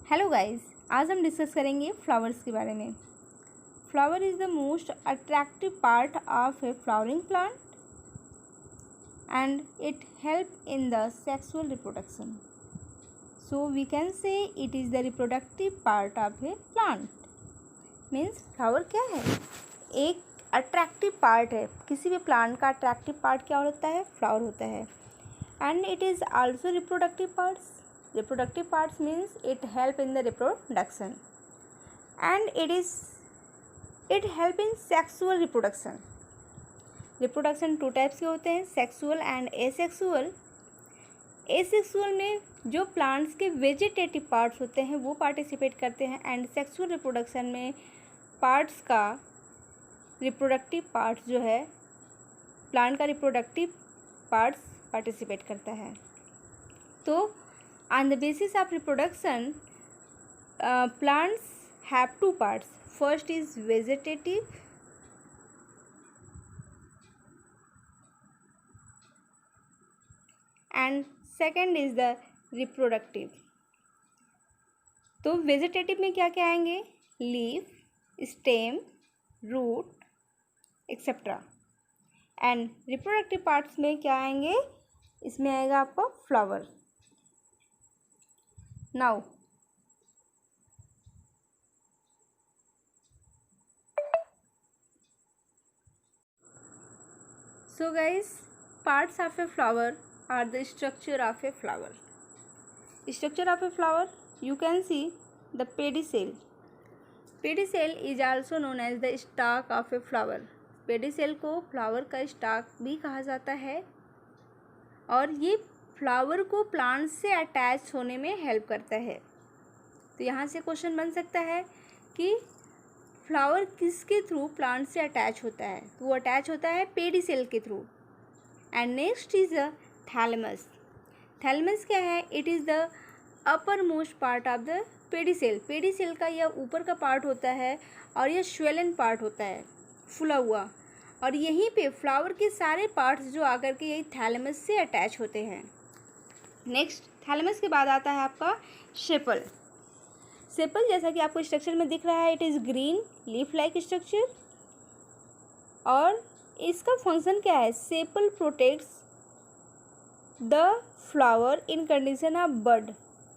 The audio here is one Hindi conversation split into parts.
हेलो गाइस, आज हम डिस्कस करेंगे फ्लावर्स के बारे में। Flower is the most attractive part of a flowering plant and it help in the sexual reproduction. So we can say it is the reproductive part of a plant. Means flower क्या है? एक अट्रैक्टिव पार्ट है। किसी भी प्लांट का अट्रैक्टिव पार्ट क्या होता है? फ्लावर होता है। And it is also reproductive parts. Reproductive parts means it help in the reproduction, and it help in sexual reproduction. Reproduction two types के होते हैं, सेक्सुअल एंड एसेक्सुअल. एसेक्सुअल में जो प्लांट्स के वेजिटेटिव पार्ट्स होते हैं वो पार्टिसिपेट करते हैं, एंड सेक्सुअल रिप्रोडक्शन में पार्ट्स का रिप्रोडक्टिव पार्ट्स जो है प्लांट का रिप्रोडक्टिव पार्ट्स पार्टिसिपेट करता है. तो on the basis of reproduction, plants have two parts. First is vegetative and second is the reproductive. तो वेजिटेटिव में क्या क्या आएंगे? Leaf, stem, root etcetera. And reproductive parts में क्या आएंगे? इसमें आएगा आपका flower. Now, so guys, parts of a flower are the structure of a flower. Structure of a flower, you can see the pedicel. Pedicel is also known as the stalk of a flower. Pedicel को फ्लावर का स्टाक भी कहा जाता है और ये फ्लावर को प्लांट से अटैच होने में हेल्प करता है. तो यहाँ से क्वेश्चन बन सकता है कि फ्लावर किसके थ्रू प्लांट से अटैच होता है? तो वो अटैच होता है पेडिसेल के through. And next is the thalamus. Thalamus क्या है? It is the upper most part of the pedicel. Pedicel का यह ऊपर का पार्ट होता है और यह स्वेलन पार्ट होता है, फुला हुआ. और यहीं पे फ्लावर के सारे पार्ट्स जो आकर के यही थैलेमस से अटैच होते हैं. नेक्स्ट, थैलेमस के बाद आता है आपका सेपल. सेपल जैसा कि आपको स्ट्रक्चर में दिख रहा है, it is green leaf like structure. और इसका फंक्शन क्या है? Sepal protects the flower in condition of bud.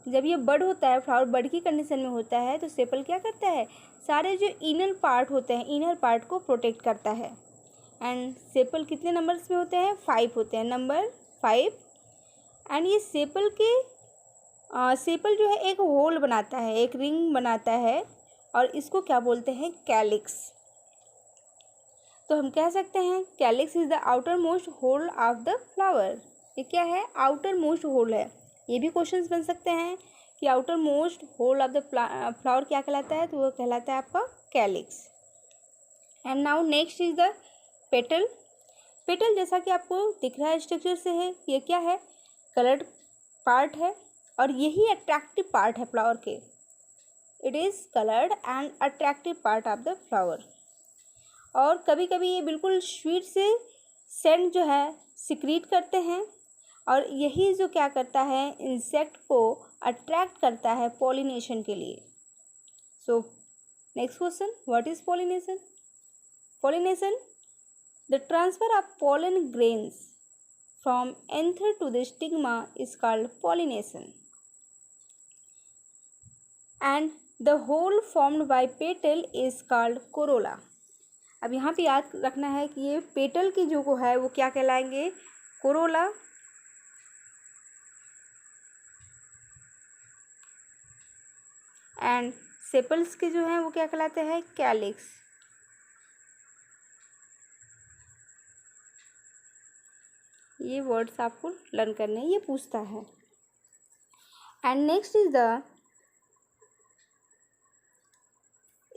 जब ये बड होता है, फ्लावर बड की कंडीशन में होता है, तो सेपल क्या करता है? सारे जो इनर पार्ट होते हैं, इनर पार्ट को प्रोटेक्ट करता है. एंड सेपल कितने नंबर्स में होते हैं? 5 होते हैं, नंबर 5. एंड ये सेपल जो है एक होल बनाता है, एक रिंग बनाता है, और इसको क्या बोलते हैं? कैलिक्स. तो हम कह सकते हैं calyx is the outer most whorl of the flower. ये क्या है? आउटर मोस्ट होल है. ये भी क्वेश्चंस बन सकते हैं कि outer most whorl of the flower क्या कहलाता है? तो वो कहलाता है आपका calyx. And now next is the petal. Petal जैसा कि आपको दिख रहा है स्ट्रक्चर से है, ये क्या है? कलर्ड पार्ट है और यही अट्रैक्टिव पार्ट है फ्लावर के. It is coloured and attractive part of the flower. और कभी कभी ये बिल्कुल स्वीट से सेंट जो है सिक्रीट करते हैं, और यही जो क्या करता है? इंसेक्ट को अट्रैक्ट करता है पॉलिनेशन के लिए. So next question, what is pollination? Pollination, the transfer of pollen grains from anther to the stigma is called pollination. And the hole formed by petal is called corolla. अब यहाँ पे याद रखना है कि ये पेटल की जो है वो क्या कहलाएंगे? कोरोला. एंड सेपल्स के जो हैं वो क्या कहलाते हैं? कैलिक्स. ये वर्ड्स आपको लर्न करने हैं, ये पूछता है. And next is the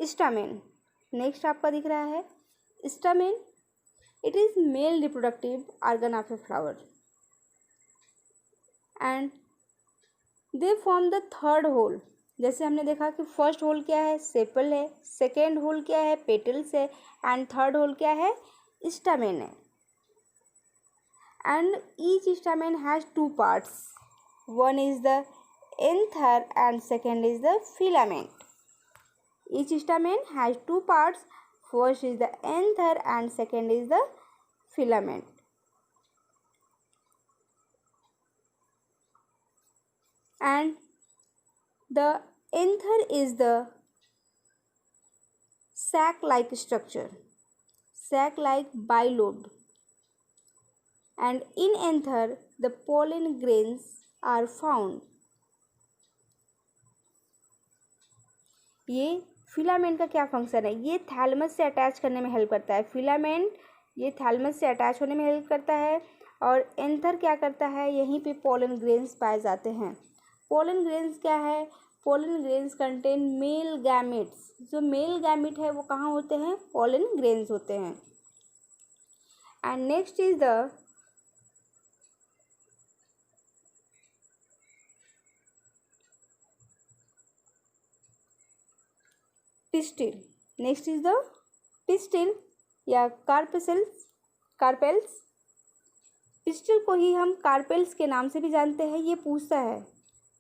stamen. Next आपका दिख रहा है stamen. It is male reproductive organ of a flower and they form the third whorl. जैसे हमने देखा कि फर्स्ट होल क्या है? सेपल है. सेकेंड होल क्या है? पेटल्स है. एंड थर्ड होल क्या है? स्टामेन है. And each stamen has two parts. One is the anther and second is the filament. Each stamen has two parts. First is the anther and second is the filament. And the anther is the sac-like structure, sac-like bilobed. And in anther, the pollen grains are found. ये फिलामेंट का क्या फंक्शन है? ये थैलेमस से अटैच करने में हेल्प करता है. फिलामेंट ये थैलेमस से अटैच होने में हेल्प करता है. और एंथर क्या करता है? यहीं पे पोलन ग्रेन्स पाए जाते हैं. पोलन ग्रेन्स क्या है? Pollen grains contain male gametes. जो मेल गैमेट है वो कहाँ होते हैं? पोलन ग्रेन्स होते हैं. And next is the pistil. Next is the pistil या कार्पेल्स. पिस्टिल को ही हम कार्पेल्स के नाम से भी जानते हैं. ये पूछता है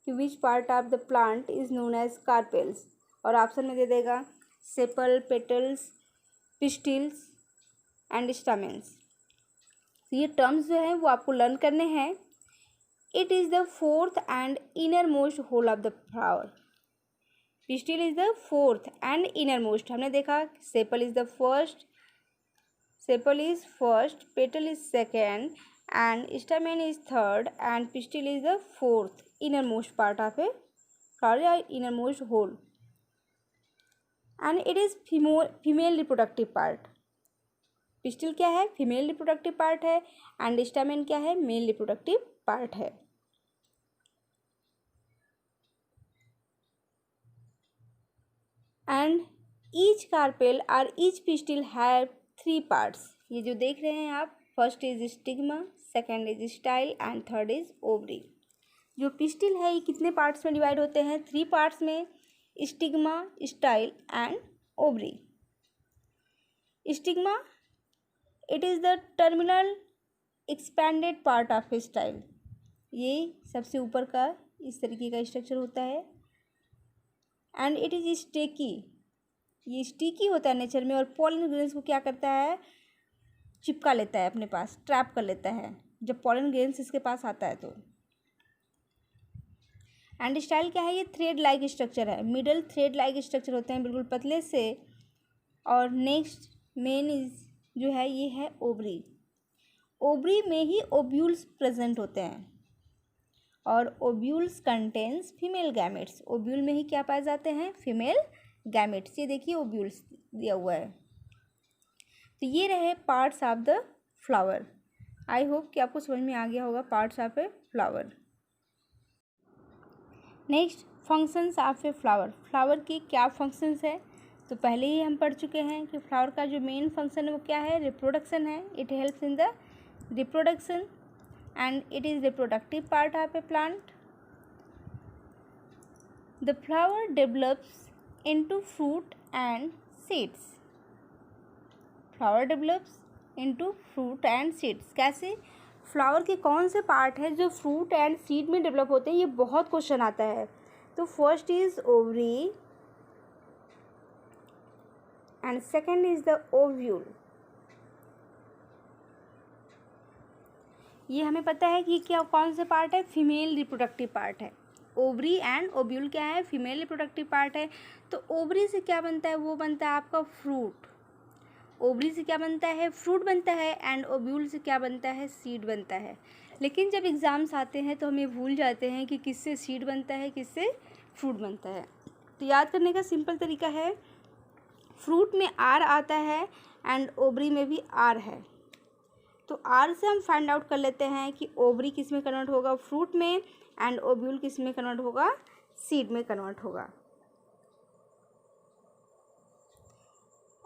कि which part of the plant is known as carpels, और ऑप्शन में दे देगा sepal, petals, pistils and stamens. ये टर्म्स जो हैं वो आपको लर्न करने हैं. It is the fourth and inner most whorl of the flower. Pistil is the fourth and inner most. हमने देखा sepal is first, petal is second and stamen is third and pistil is the fourth inner most part of a flower या inner most whorl. And it is female reproductive part. Pistil क्या है? फीमेल रिप्रोडक्टिव पार्ट है. एंड स्टामेन क्या है? मेल रिप्रोडक्टिव पार्ट है. एंड ईच कार्पेल और ईच पिस्टिल हैव 3 पार्ट्स. ये जो देख रहे हैं आप, first is stigma, second is style and third is ovary. जो पिस्टिल है ये कितने पार्ट्स में डिवाइड होते हैं? 3 पार्ट्स में, stigma, style and ovary. Stigma it is the terminal expanded part of style. ये सबसे ऊपर का इस तरीके का स्ट्रक्चर होता है. And it is Stacey. ये स्टिकी होता है नेचर में और पोलन ग्रेन्स को क्या करता है? चिपका लेता है अपने पास, ट्रैप कर लेता है जब पोलन ग्रेन्स इसके पास आता है तो. एंड स्टाइल क्या है? ये थ्रेड लाइक स्ट्रक्चर है. मिडल थ्रेड लाइक स्ट्रक्चर होते हैं बिल्कुल पतले से. और नेक्स्ट मेन इज जो है ये है ओवरी. ओवरी में ही ओव्यूल्स प्रेजेंट होते हैं और ovules contains female gametes. Ovule में ही क्या पाए जाते हैं? Female gametes. ये देखिए ओव्यूल्स दिया हुआ है. तो ये रहे parts of the flower. I hope कि आपको समझ में आ गया होगा parts of a flower. Next functions of a flower. Flower की क्या फंक्शंस है? तो पहले ही हम पढ़ चुके हैं कि फ्लावर का जो मेन फंक्शन है वो क्या है? रिप्रोडक्शन है. It helps in the reproduction and it is reproductive part of a plant. The flower develops into fruit and seeds. Flower develops into fruit and seeds. कैसे? फ्लावर के कौन से पार्ट हैं जो फ्रूट एंड सीड में डेवलप होते हैं? ये बहुत क्वेश्चन आता है. तो first is ovary and second is the ovule. ये हमें पता है कि क्या कौन से पार्ट है? फीमेल रिप्रोडक्टिव पार्ट है. ओवरी एंड ओव्यूल क्या है? फीमेल रिप्रोडक्टिव पार्ट है. तो ओवरी से क्या बनता है? वो बनता है आपका फ्रूट. ओवरी से क्या बनता है? फ्रूट बनता है. एंड ओव्यूल से क्या बनता है? सीड बनता है. लेकिन जब एग्ज़ाम्स आते हैं तो हम ये भूल जाते हैं कि किससे सीड बनता है, किससे फ्रूट बनता है. तो याद करने का सिंपल तरीका है, फ्रूट में आर आता है एंड ओवरी में भी आर है. तो आर से हम फाइंड आउट कर लेते हैं कि ओवरी किस में कन्वर्ट होगा? फ्रूट में. एंड ओव्यूल किस में कन्वर्ट होगा? सीड में कन्वर्ट होगा.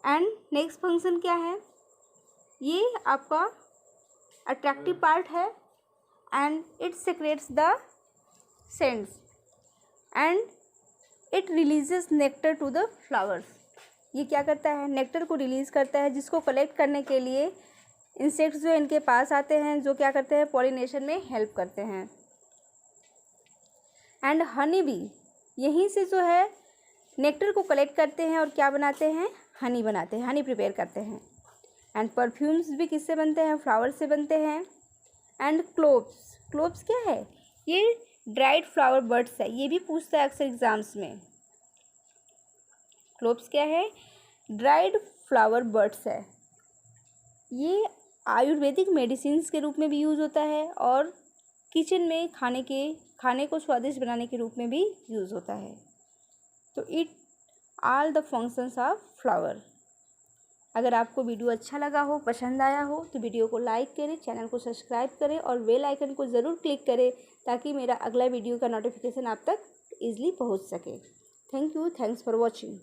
एंड नेक्स्ट फंक्शन क्या है? ये आपका अट्रैक्टिव पार्ट है and it secretes the scents and it releases nectar to the flowers. ये क्या करता है? नेक्टर को रिलीज़ करता है, जिसको कलेक्ट करने के लिए इंसेक्ट्स जो इनके पास आते हैं, जो क्या करते हैं? पॉलिनेशन में हेल्प करते हैं. एंड हनी बी यहीं से जो है नेक्टर को कलेक्ट करते हैं और क्या बनाते हैं, हनी बनाते हैं, हनी प्रिपेयर करते हैं। एंड परफ्यूम्स भी किससे बनते हैं, फ्लावर से बनते हैं। एंड क्लोव्स, क्लोव्स क्या है, ये ड्राइड फ्लावर बड्स है, ये भी पूछता है अक्सर एग्जाम्स में। क्लोव्स क्या है, ड्राइड फ्लावर बड्स है। ये आयुर्वेदिक मेडिसिन्स के रूप में भी यूज़ होता है और किचन में खाने को स्वादिष्ट बनाने के रूप में भी यूज़ होता है। तो it all the functions of flower. अगर आपको वीडियो अच्छा लगा हो, पसंद आया हो, तो वीडियो को लाइक करें, चैनल को सब्सक्राइब करें और बेल आइकन को ज़रूर क्लिक करें ताकि मेरा अगला वीडियो का नोटिफिकेशन आप तक ईजिली पहुंच सके। Thank you, thanks for watching.